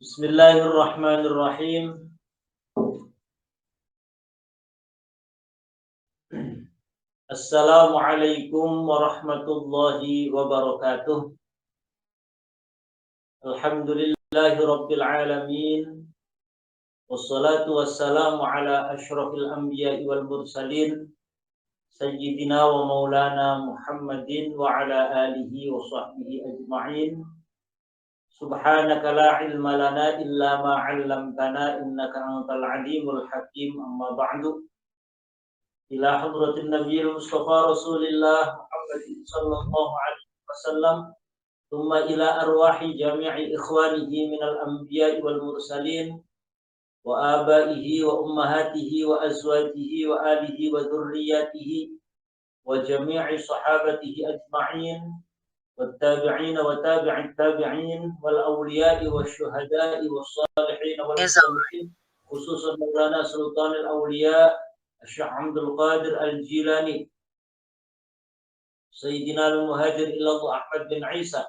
Bismillahirrahmanirrahim. Assalamualaikum warahmatullahi wabarakatuh. Alhamdulillahi rabbil alamin. Wassalatu wassalamu ala asyrafil anbiya'i wal mursalin sayyidina wa maulana Muhammadin wa ala alihi wa sahbihi ajma'in. Subhanaka la ilma lana illa ma 'allamtana innaka antal alimul hakim. Amma ba'du. Ila hadratin Nabiyil Mustafa Rasulillah Muhammadin sallallahu alaihi wasallam, thumma ila arwahi jami'i ikhwanihi minal anbiya'i wal mursalin wa abaihi wa ummahatihi wa azwajihi wa alihi wa dhurriyyatihi wa jami'i sahabatihi ajma'in والتابعين وتابع التابعين والأولياء والشهداء والصالحين والمصلحين خصوصا مولانا سلطان الأولياء الشيخ عبد القادر الجيلاني سيدنا المهاجر إلى الله أحمد بن عيسى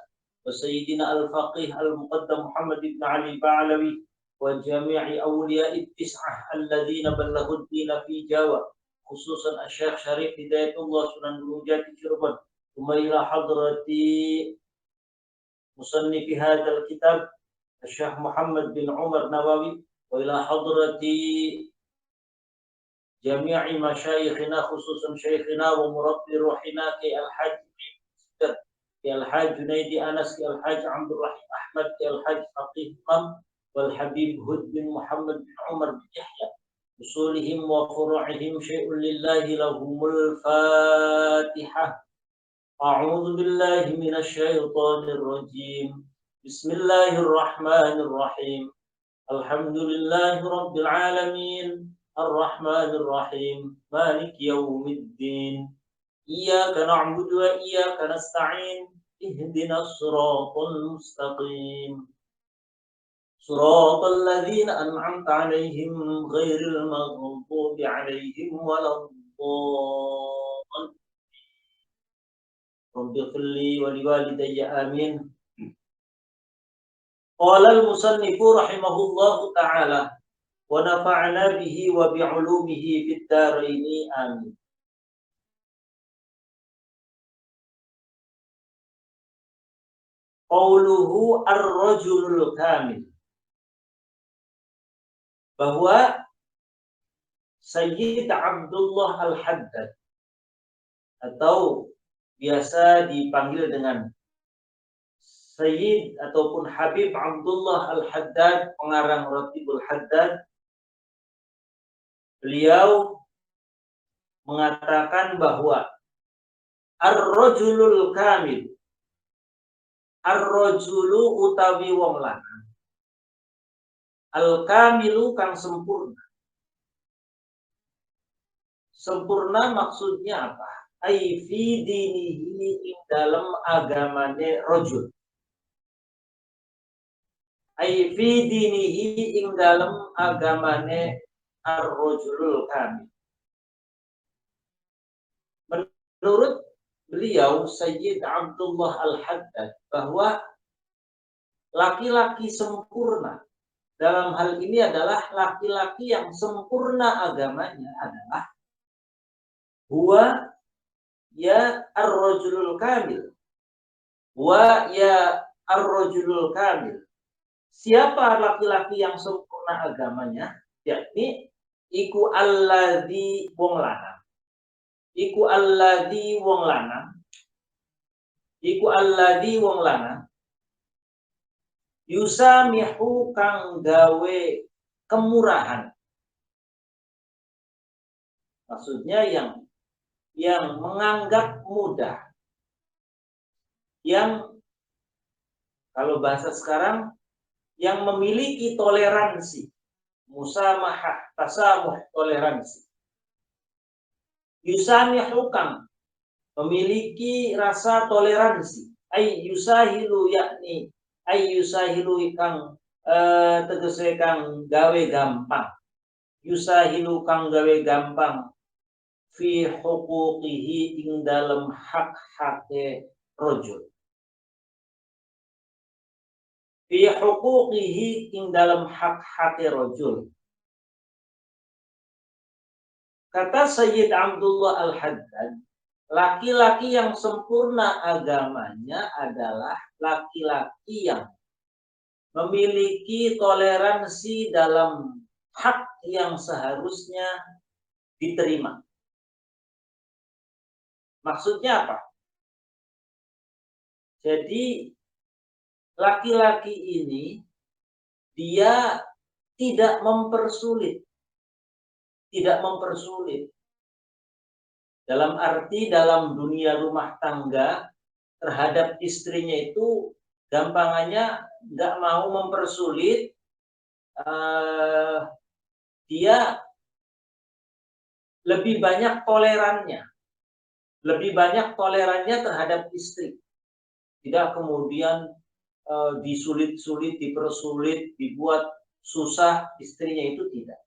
وسيدنا الفقيه المقدم محمد بن علي البعلوي وجميع أولياء التسعة الذين بلغوا الدين في جاوة خصوصا الشيخ شريف هداية الله سنن الوجات شربا ثم إلى حضرة مصنف هذا الكتاب الشيخ محمد بن عمر نووي وإلى حضرة جميع مشايخنا خصوصا شيخنا ومربي روحنا كالحاج جنيد أنس كالحاج عبد الرحيم أحمد كالحاج فقيه قم والحبيب هد بن محمد بن عمر بن يحيى أصولهم وفروعهم شيء لله لهم الفاتحة. أعوذ بالله من الشيطان الرجيم. بسم الله الرحمن الرحيم. الحمد لله رب العالمين الرحمن الرحيم مالك يوم الدين إياك نعبد وإياك نستعين اهدنا الصراط المستقيم صراط الذين أنعمت عليهم غير المغضوب عليهم ولا الضالين. رب اغفر لي ولوالدي آمين. قال المصنف رحمه الله تعالى ونفعنا به وبعلومه في الدارين آمين. Qauluhu ar-rajulul kamil, bahwa Sayyid Abdullah Al-Haddad atau biasa dipanggil dengan Sayyid ataupun Habib Abdullah Al-Haddad, pengarang Ratibul Haddad, beliau mengatakan bahwa ar-rajulul kamil, ar-rajulu utawi wong lanang, al-kamilu kang sempurna. Sempurna maksudnya apa? Ai fi dinihi, ing dalam agamane rajul. Ai fi dinihi, ing dalam agamane ar-rajulul kamil. Menurut beliau Sayyid Abdullah Al-Haddad bahwa laki-laki sempurna dalam hal ini adalah laki-laki yang sempurna agamanya adalah huwa ya ar-rajulul kamil. Wa ya ar-rajulul kamil. Siapa laki-laki yang sempurna agamanya? Yakni iku alladzi wong lanang. Iku alladzi wong lanang. Iku alladzi wong lanang. Yusamihu kang gawe kemurahan. Maksudnya yang menganggap mudah, yang kalau bahasa sekarang yang memiliki toleransi, musamahah, tasamuh, toleransi. Yusamihu kang memiliki rasa toleransi, ay yusahilu yakni ay yusahilu kang tegese kang gawe gampang. Yusahilu kang gawe gampang fi huquqihi, ing dalam hak-hake rajul. fi huquqihi ing dalam hak-hak rajul. Kata Sayyid Abdullah Al-Haddad, laki-laki yang sempurna agamanya adalah laki-laki yang memiliki toleransi dalam hak yang seharusnya diterima. Maksudnya apa? Jadi laki-laki ini dia tidak mempersulit. Dalam arti dalam dunia rumah tangga terhadap istrinya itu gampangannya nggak mau mempersulit, dia lebih banyak tolerannya terhadap istri. Tidak kemudian disulit-sulit, dipersulit, dibuat susah istrinya, itu tidak.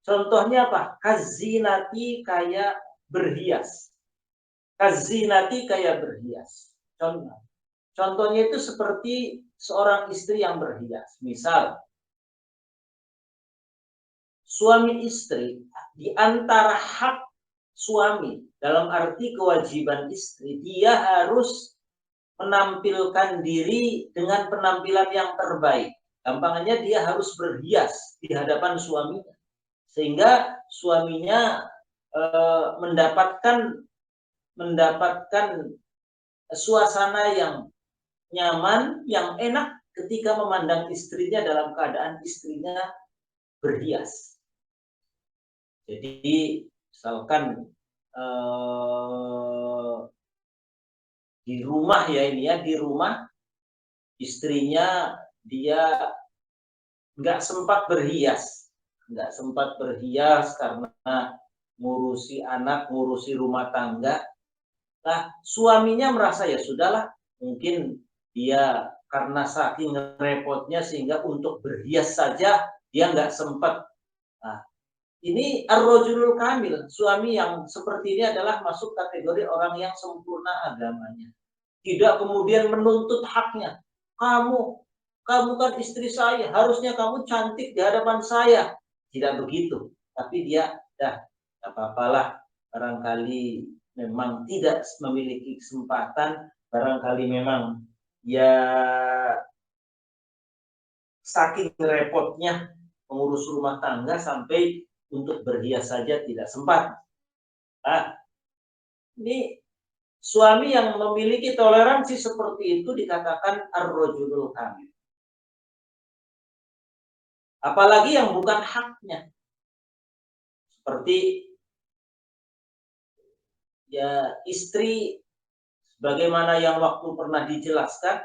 Contohnya apa? Kazinati kayak berhias. Kazinati kayak berhias. Contohnya itu seperti seorang istri yang berhias. Misal, suami istri, di antara hak suami, dalam arti kewajiban istri, dia harus menampilkan diri dengan penampilan yang terbaik. Gampangannya dia harus berhias di hadapan suaminya. Sehingga suaminya mendapatkan suasana yang nyaman, yang enak ketika memandang istrinya dalam keadaan istrinya berhias. Jadi misalkan di rumah di rumah istrinya dia nggak sempat berhias karena ngurusi anak, ngurusi rumah tangga. Nah, suaminya merasa ya sudahlah, mungkin dia karena saking repotnya sehingga untuk berhias saja dia nggak sempat. Nah, ini ar-rajulul kamil, suami yang seperti ini adalah masuk kategori orang yang sempurna agamanya. Tidak kemudian menuntut haknya. Kamu kan istri saya, harusnya kamu cantik di hadapan saya. Tidak begitu. Tapi dia, dah, tak apa-apalah. Barangkali memang tidak memiliki kesempatan. Barangkali memang ya saking repotnya mengurus rumah tangga sampai untuk berhias saja tidak sempat. Nah, ini suami yang memiliki toleransi seperti itu dikatakan ar-rajulul kamil. Apalagi yang bukan haknya. Seperti ya istri, sebagaimana yang waktu pernah dijelaskan,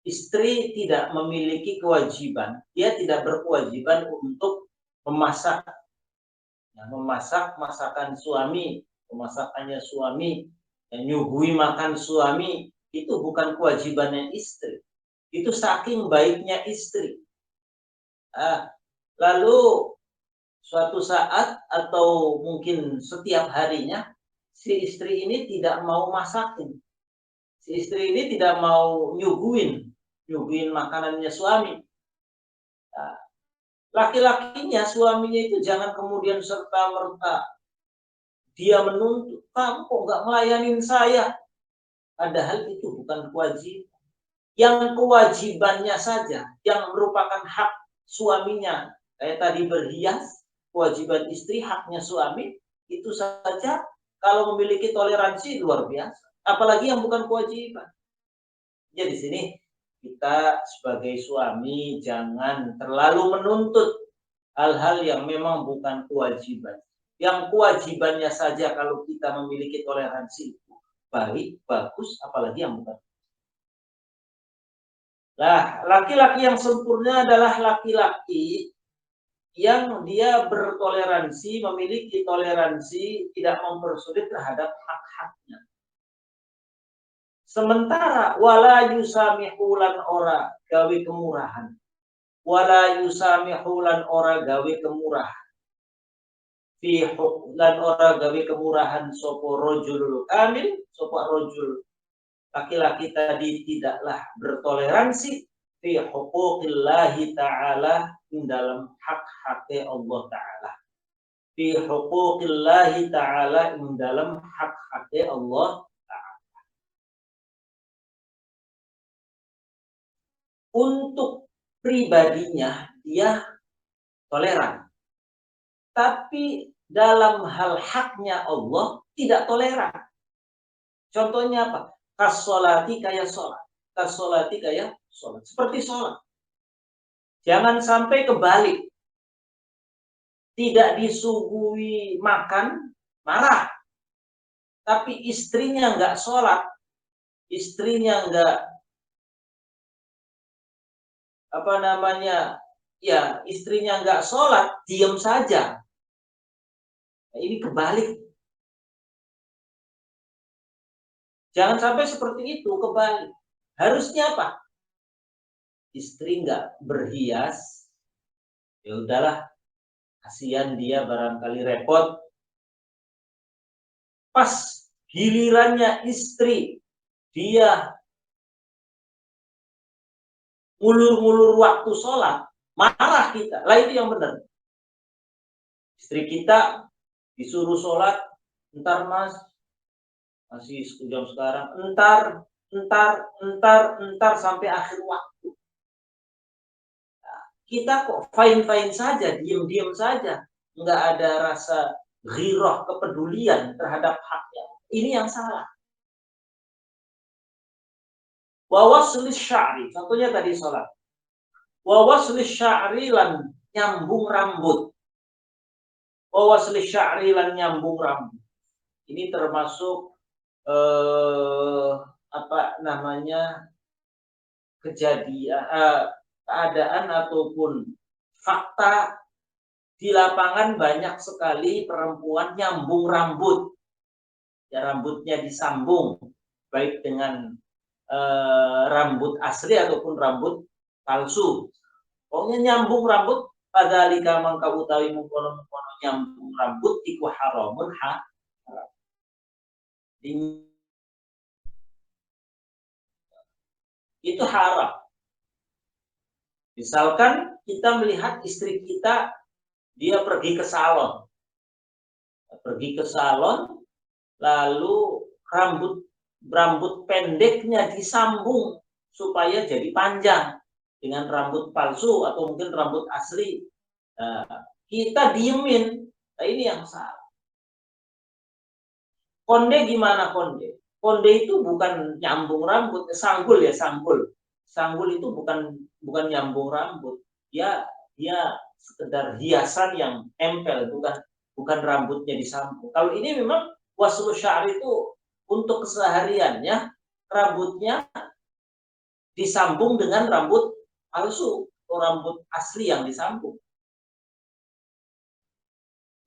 istri tidak memiliki kewajiban, dia tidak berkewajiban untuk memasak. Ya, memasak masakan suami, pemasakannya suami, dan nyuguhi makan suami, itu bukan kewajibannya istri. Itu saking baiknya istri. Lalu suatu saat atau mungkin setiap harinya si istri ini tidak mau masakin, si istri ini tidak mau nyuguhin makanannya suami. Nah, laki-lakinya, suaminya itu jangan kemudian serta-merta dia menuntut, kamu kok nggak ngelayanin saya, padahal itu bukan kewajiban. Yang kewajibannya saja, yang merupakan hak suaminya, kayak tadi berhias, kewajiban istri, haknya suami, itu saja kalau memiliki toleransi luar biasa. Apalagi yang bukan kewajiban. Jadi di sini kita sebagai suami jangan terlalu menuntut hal-hal yang memang bukan kewajiban. Yang kewajibannya saja kalau kita memiliki toleransi baik, bagus, apalagi yang bukan. Nah, laki-laki yang sempurna adalah laki-laki yang dia bertoleransi, memiliki toleransi, tidak mempersulit terhadap hak-haknya. Sementara wala yusamihulan ora gawe kemurahan. Wala yusamihulan ora gawe kemurahan. Fi lan ora gawe kemurahan sopo rojul kamil, sopo rojul laki-laki tadi tidaklah bertoleransi fi huquqillahi ta'ala, dalam hak-haknya Allah Ta'ala. Fi huquqillahi ta'ala, dalam hak-haknya Allah Ta'ala. Untuk pribadinya dia toleran. Tapi dalam hal haknya Allah tidak toleran. Contohnya apa? Kasolati kayak sholat. Kasolati kayak sholat. Seperti sholat. Jangan sampai kebalik. Tidak disuguhi makan, marah. Tapi istrinya nggak sholat. Istrinya nggak, istrinya nggak sholat, diam saja. Nah, ini kebalik. Jangan sampai seperti itu, kebalik. Harusnya apa? Istri nggak berhias, ya udahlah, kasihan dia barangkali repot. Pas gilirannya istri, dia ngulur-ngulur waktu sholat, marah kita. Lah itu yang benar. Istri kita disuruh sholat, entar mas, masih jam sekarang, entar sampai akhir waktu. Nah, kita kok fine-fine saja, diam-diam saja, nggak ada rasa ghirah, kepedulian terhadap haknya. Ini yang salah. Wa waslis sya'ri, contohnya tadi sholat. Wa waslis sya'ri, lan nyambung rambut. Wa waslis sya'ri, lan nyambung rambut. Ini termasuk kejadian, keadaan ataupun fakta di lapangan. Banyak sekali perempuan nyambung rambut. Ya, rambutnya disambung, baik dengan rambut asli ataupun rambut palsu. Pokoknya nyambung rambut, padhalika mangka utawi mengkono-mengkono nyambung rambut iku haramun haram. Itu haram. Misalkan kita melihat istri kita, dia pergi ke salon. Lalu rambut pendeknya disambung supaya jadi panjang dengan rambut palsu atau mungkin rambut asli. Nah, kita diemin. Nah, ini yang salah. Konde gimana konde? Konde itu bukan nyambung rambut, sanggul ya, sanggul. Sanggul itu bukan nyambung rambut. Dia sekedar hiasan yang empel, bukan rambutnya disambung. Kalau ini memang waslu sya'ri itu untuk kesehariannya, rambutnya disambung dengan rambut palsu atau rambut asli yang disambung.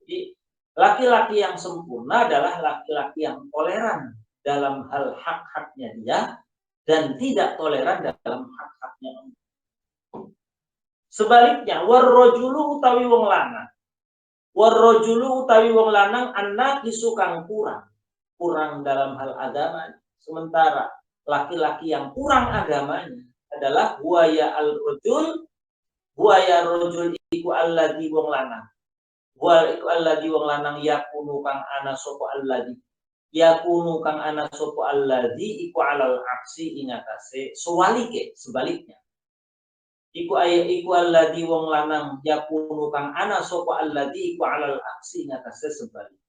Jadi laki-laki yang sempurna adalah laki-laki yang toleran dalam hal hak-haknya dia dan tidak toleran dalam hak-haknya. Sebaliknya, warrojulu utawi wong lanang. Warrojulu utawi wong lanang anak isukang kurang dalam hal agama. Sementara laki-laki yang kurang agamanya adalah buaya al-rojul. Buaya rojul iku alladhi wong lanang. Buaya iku alladhi wong lanang yakunu kang ana sopo alladhi. Yakunu kang ana sopo alladhi iku alal aksi ingatase. Sebaliknya. Iku alladhi wong lanang yakunu kang ana sopo alladhi iku alal aksi ingatase sebaliknya.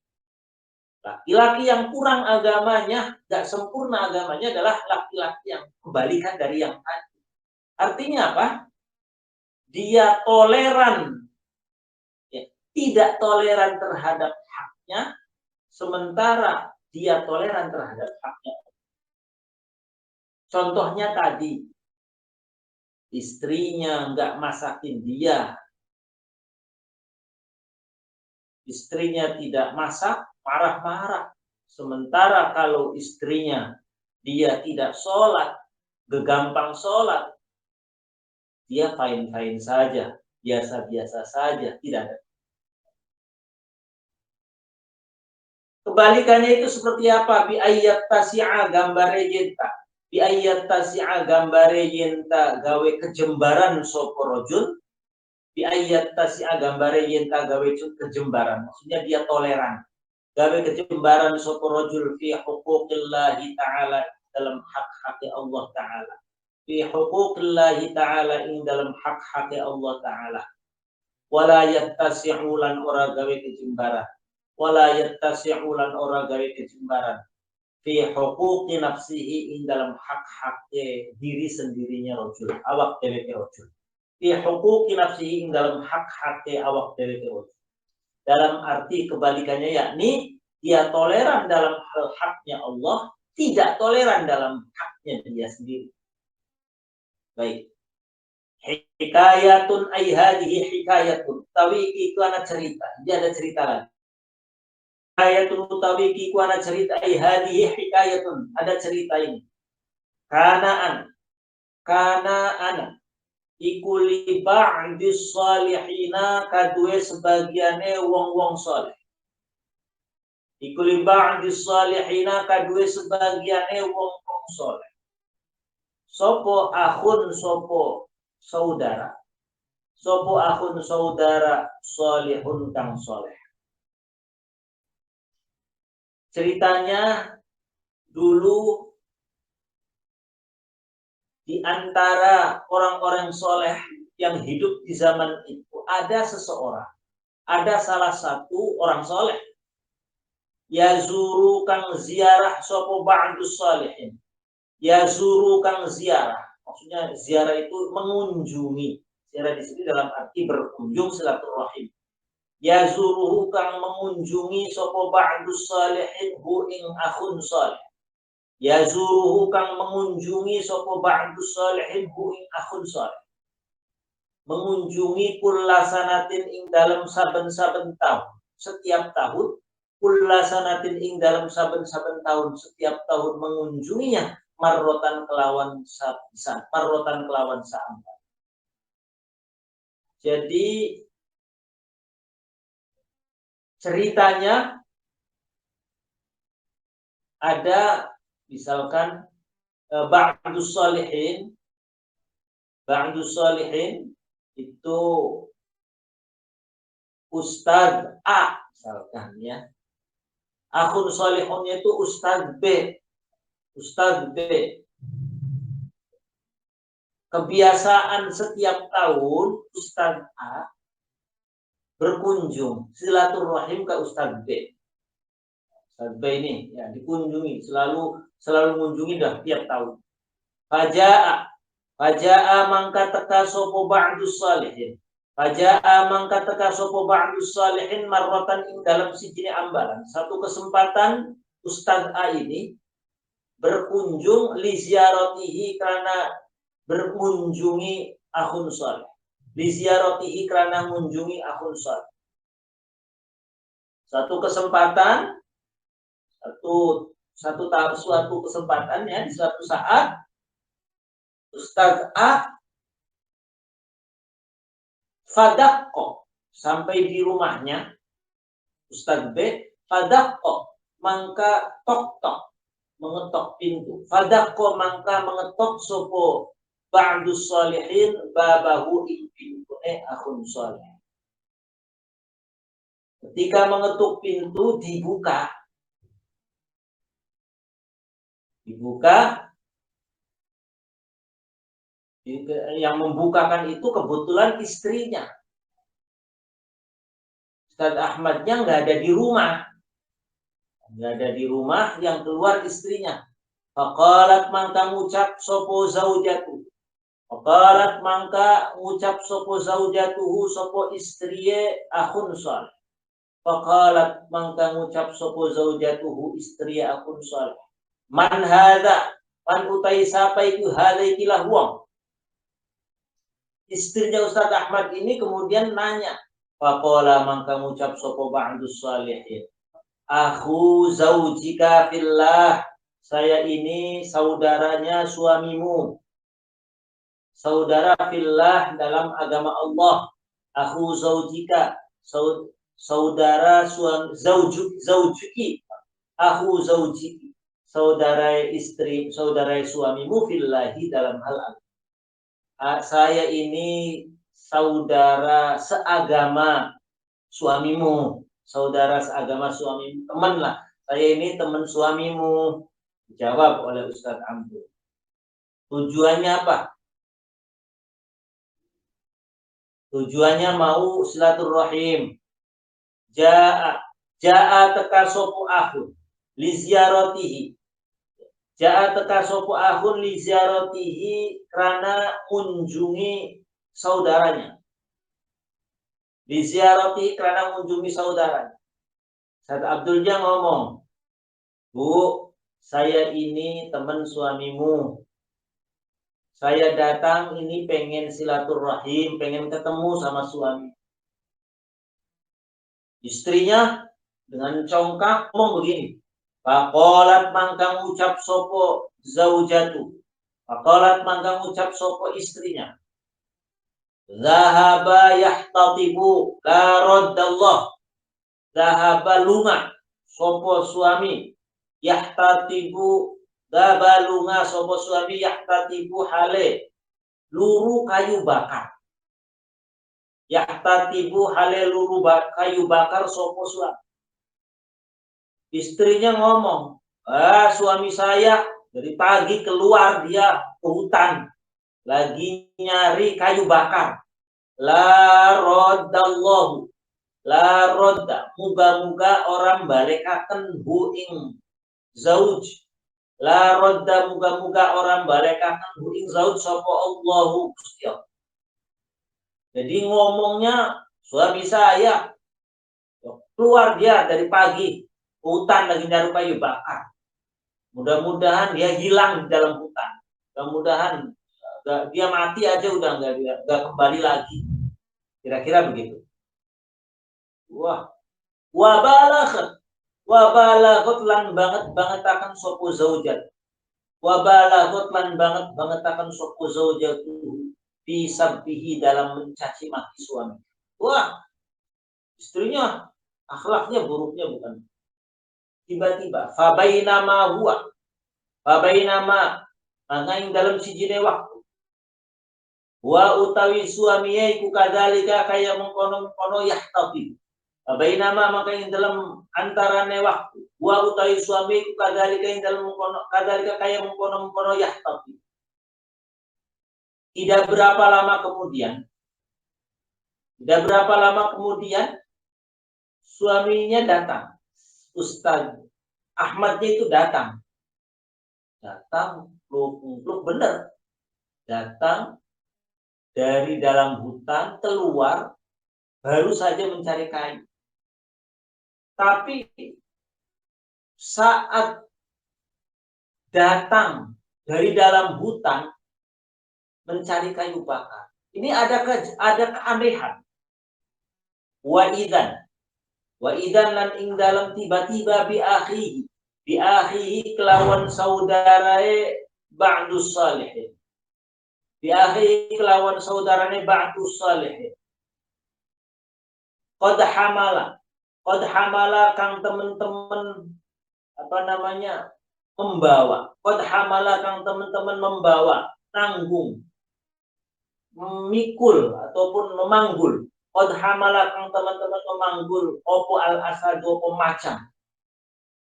Laki-laki yang kurang agamanya, gak sempurna agamanya adalah laki-laki yang kebalikan dari yang tadi. Artinya apa? Dia toleran, ya, tidak toleran terhadap haknya, sementara dia toleran terhadap haknya. Contohnya tadi, istrinya gak masakin dia, istrinya tidak masak, marah-marah. Sementara kalau istrinya dia tidak sholat, gegampang sholat, dia fine-fine saja, biasa-biasa saja, tidak ada. Kebalikannya itu seperti apa? Bi ayat tasi'a, gambar rejeta. bi ayat tasi'a gambare yenta gawe kejembaran sapa rajul, bi ayat tasi'a gambare yenta gawe kejembaran, maksudnya dia toleran gawe kejembaran sapa rajul fi huquqillahi ta'ala, dalam hak-hak Allah taala, fi huquqillahi ta'ala, ing dalam hak-hak Allah taala, wala yattasi'u lan ora gawe kejembaran, wala yattasi'u lan ora gawe kejembaran fi huquqi nafsihi, ing dalam hak-hak diri sendirinya rajul, awak dhewe rajul, fi huquqi nafsihi, ing dalam hak-hak awak dhewe rajul, dalam arti kebalikannya, yakni dia toleran dalam hal haknya Allah, tidak toleran dalam haknya dia sendiri. Baik. Hikayatun ay hadhihi hikayatun, tawi itu ana cerita, dia ada cerita lagi. Hikayatun utawi iku ana cerita, ay hadhihi hikayatun, ada cerita ini. Kanaan iku li ba'dis salihina, kadue sebagiane wong-wong saleh. Iku li ba'dis salihina, kadue sebagiane wong-wong saleh. Sopo akhun, sopo saudara. Sopo akhun saudara salihun kang saleh. Ceritanya dulu di antara orang-orang soleh yang hidup di zaman itu ada seseorang, ada salah satu orang soleh, yazuru kang ziarah sopo ba'dus salihin, yazuru kang ziarah, maksudnya ziarah itu mengunjungi, ziarah di sini dalam arti berkunjung, silaturahim. Yazuru kang mengunjungi sopo ba'dus salihin hu ing akhun salih. Yazuruhu kang mengunjungi sopo ba'dus salihin hu ing akhun salih. Mengunjungi kullasanatin ing dalam saben-saben tahun, setiap tahun, kullasanatin ing dalam saben-saben tahun, setiap tahun mengunjunginya, marrotan kelawan sabisan, marrotan kelawan saamban. Jadi ceritanya ada misalkan ba'dus salihin itu Ustadz A misalkan ya. Akhun salihunnya itu Ustadz B. Kebiasaan setiap tahun Ustadz A berkunjung silaturahim ke Ustadz B. Ustadz B ini ya dikunjungi, selalu mengunjungi dah tiap tahun. Faja'a mangka teka sopo ba'dus salihin. Faja'a mangka teka sopo ba'dus salihin marratan ing dalam sijine ambalan. Satu kesempatan Ustadz A ini berkunjung li ziaratihi, karena berkunjungi akhun salih. Li ziaratihi, karena mengunjungi akhun salih. Suatu kesempatan ya, di suatu saat Ustadz A fadakko, sampai di rumahnya Ustadz B, fadakko mangka tok-tok, mengetok pintu. Fadakko mangka mengetok sopo ba'dus salihin babahu ing pintune akhun salih. Ketika mengetuk pintu dibuka, yang membukakan itu kebetulan istrinya. Ustadz Ahmadnya nggak ada di rumah, yang keluar istrinya. Faqalat mangka ngucap sopo zaujatu. Faqalat mangka ngucap sopo zaujatuhu, sopo istriye akhun salih. Faqalat mangka ngucap sopo zaujatuhu, istriye akhun salih. Man hadza, pan utai sapa itu, hadza ikilah wong. Istrinya Ustadz Ahmad ini kemudian nanya, faqala mangka ngucap sopo ba'dus salihin, akhu zaujika fillah, saya ini saudaranya suamimu, saudara fillah dalam agama Allah. Akhu zaujika, saudara suami, zaujuki, akhu zaujiki, saudara istri, saudara suamimu fillahi dalam hal saya ini saudara seagama suamimu, saudara seagama suamimu, teman lah. Saya ini teman suamimu. Dijawab oleh Ustadz Ambu. Tujuannya apa? Tujuannya mau silaturahim. Ja'a teka sopu ahun li ziaratihi. Ja'a teka sopu ahun li ziaratihi karena kunjungi saudaranya. Li ziaratihi karena kunjungi saudaranya. Ustaz Abdulnya ngomong, Bu, saya ini teman suamimu. Saya datang ini pengen silaturahim, pengen ketemu sama suami. Istrinya dengan congkak ngomong begini. Faqalat mangkang ucap sopo zaujatu. Faqalat mangkang ucap sopo istrinya. Zahaba yahtatibu la raddallah. Zahaba lunga sopo suami. Yahtatibu dabalunga sopo suami yahtatibu hale luru kayu bakar. Yahtatibu hale luru kayu bakar sopo suami. Istrinya ngomong, suami saya dari pagi keluar dia ke hutan lagi nyari kayu bakar. La roddallahu, la rodda, muga-muga orang balekaken hu ing zauj. La rodda, muga-muga orang balekaken hu ing zauj sapa Allahu Gusti Allah. Jadi ngomongnya suami saya keluar dia dari pagi hutan lagi nyari kayu bakar. Mudah-mudahan dia hilang di dalam hutan. Mudah-mudahan dia mati aja udah nggak kembali lagi. Kira-kira begitu. Wabalaghot lan banget akan sopo zaujat. Wabalaghot lan banget akan sopo zaujat bisabbihi dalam mencaci maki suami. Istrinya akhlaknya buruknya bukan. Tiba-tiba fabainama maka yang dalam sijine waktu wa utawi suamiye iku kadzalika kaya mengkono yahtafi. Fabainama maka yang dalam antarane waktu wa utawi suami iku kadzalika yang dalam mengkono kadzalika kaya mengkono yahtafi. Tidak berapa lama kemudian suaminya datang. Ustaz Ahmadnya itu datang pluk bener, datang dari dalam hutan keluar baru saja mencari kayu. Tapi saat datang dari dalam hutan mencari kayu bakar, ini ada keanehan. Wa idan lan ing dalam tiba-tiba bi akhihi kelawan saudarae ba'dus salihin. Bi akhihi kelawan saudarane ba'dus salihin. Qad hamala kang teman-teman membawa. Qad hamala kang teman-teman membawa, tanggung, memikul ataupun memanggul. Qad hamala kang teman-teman memanggul opo al asadu pemacan.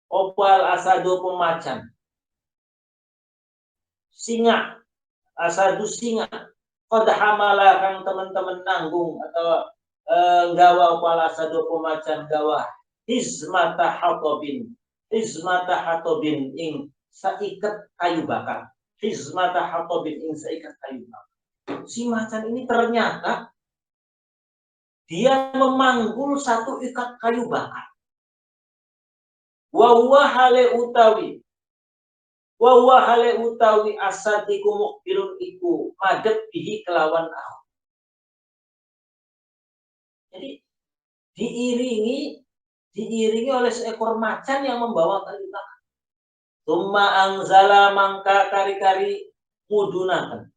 Opo al asadu pemacan. Singa, asadu singa. Qad hamala kang teman-teman nanggung atau gawa opo al asadu pemacan gawa hizmata hatobin ing saikat kayu bakar. Hizmata hatobin ing saikat kayu bakar. Si macan ini ternyata dia memanggul satu ikat kayu bakar. Wa huwa hale utawi asadiku mukbirun iku madhep bihi kelawan aku. Jadi diiringi oleh seekor macan yang membawa kayu bakar. Tumma angzala mangka kari-kari mudunaken.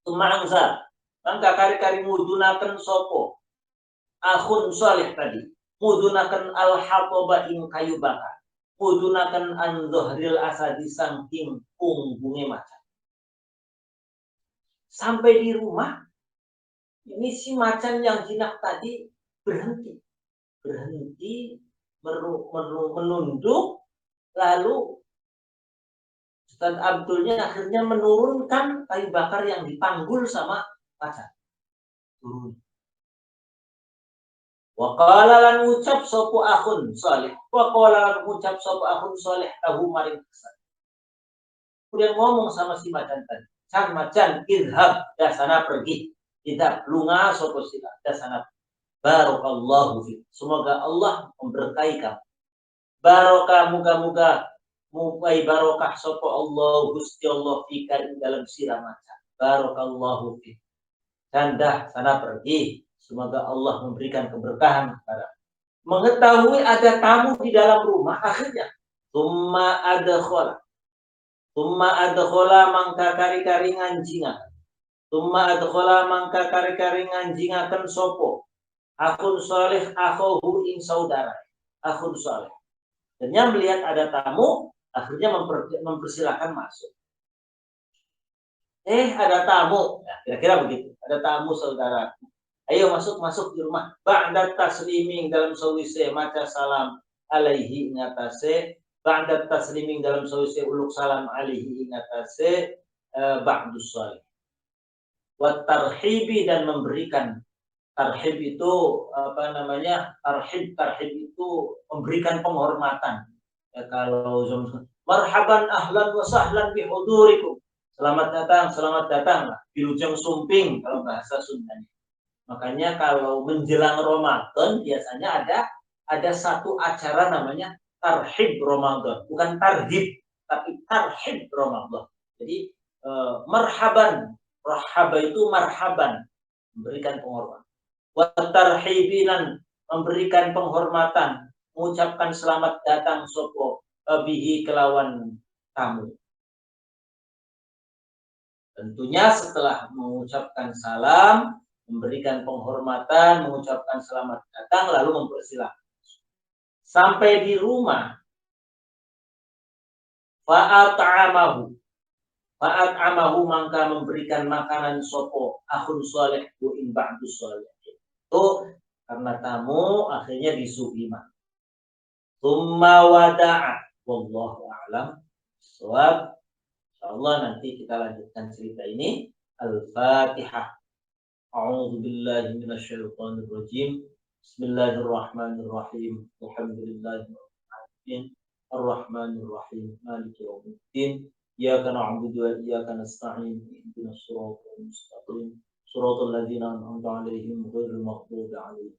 Tumangza mangka kari-kari mudunaken sopo akhun salih tadi mudunakan al-hatoba ing kayu bakar, mudunakan an dhahril asadi saking punggungnya macan. Sampai di rumah, ini si macan yang jinak tadi berhenti menunduk, lalu Ustaz Abdulnya akhirnya menurunkan kayu bakar yang dipanggul sama macan. Turun. Wa qala lan ucap sapa akhun saleh. Wa qala lan ucap sapa akhun saleh tahu maring kesan. Kemudian ngomong sama si macan tadi. Can macan idhab dasana pergi. Idhab lunga sapa sila dasana. Barakallahu fi. Semoga Allah memberkahi kamu. Barokah muga-muga mugai barokah sapa Allah Gusti Allah fika dalam sira macan. Barakallahu fi. Candah sana pergi. Semoga Allah memberikan keberkahan kepada. Mengetahui ada tamu di dalam rumah, akhirnya Tumma adkhala mangka kari-kari nganjingaken. Tumma adkhala mangka kari-kari nganjingaken sopo. Akhun saleh akhuhu ing saudara. Akhun saleh. Dan yang melihat ada tamu, akhirnya mempersilahkan masuk. Ada tamu. Nah, kira-kira begitu. Ada tamu saudara. Ayo masuk di rumah. Ba'da tasliming dalam sawise maca salam alaihi ngatase. Ba'da tasliming dalam sawise uluk salam alaihi ngatase ba'dus salih. Wa tarhibi dan memberikan. Tarhib itu Tarhib itu memberikan penghormatan. Ya, kalau marhaban ahlan wa sahlan bi hudurikum. Selamat datang Bilujeng sumping kalau bahasa Sundanya. Makanya kalau menjelang Ramadan biasanya ada satu acara namanya tarhib Ramadan, bukan tarhib, tapi tarhib Ramadan. Jadi marhaban, rahaba itu marhaban, memberikan penghormatan. Wa tarhibinan, memberikan penghormatan, mengucapkan selamat datang sopo bihi kelawan tamu. Tentunya setelah mengucapkan salam, memberikan penghormatan, mengucapkan selamat datang, lalu mempersilahkan. Sampai di rumah, fa'at'amahu mangka memberikan makanan sopo akhun saleh wa in ba'dus saleh. Itu karena tamu akhirnya disuguhi makan. Tsumma wada'a wallahu a'lam. Shawab. Insyaallah nanti kita lanjutkan cerita ini. Al-Fatihah. A'udzu billahi minasyaitonir rajim. Bismillahirrahmanirrahim. Alhamdulillahirabbil alamin. Arrahmanir rahim. Maliki yaumiddin. Iyyaka na'budu wa iyyaka nasta'in. Ihdinas siratal mustaqim. Shiratal ladzina an'amta 'alaihim ghairil maghdubi 'alaihim.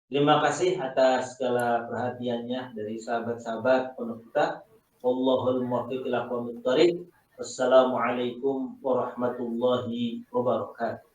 Terima kasih atas segala perhatiannya dari sahabat-sahabat penuh kita. Wallahul muwaffiq ila aqwamit thoriq. Wassalamualaikum warahmatullahi wabarakatuh.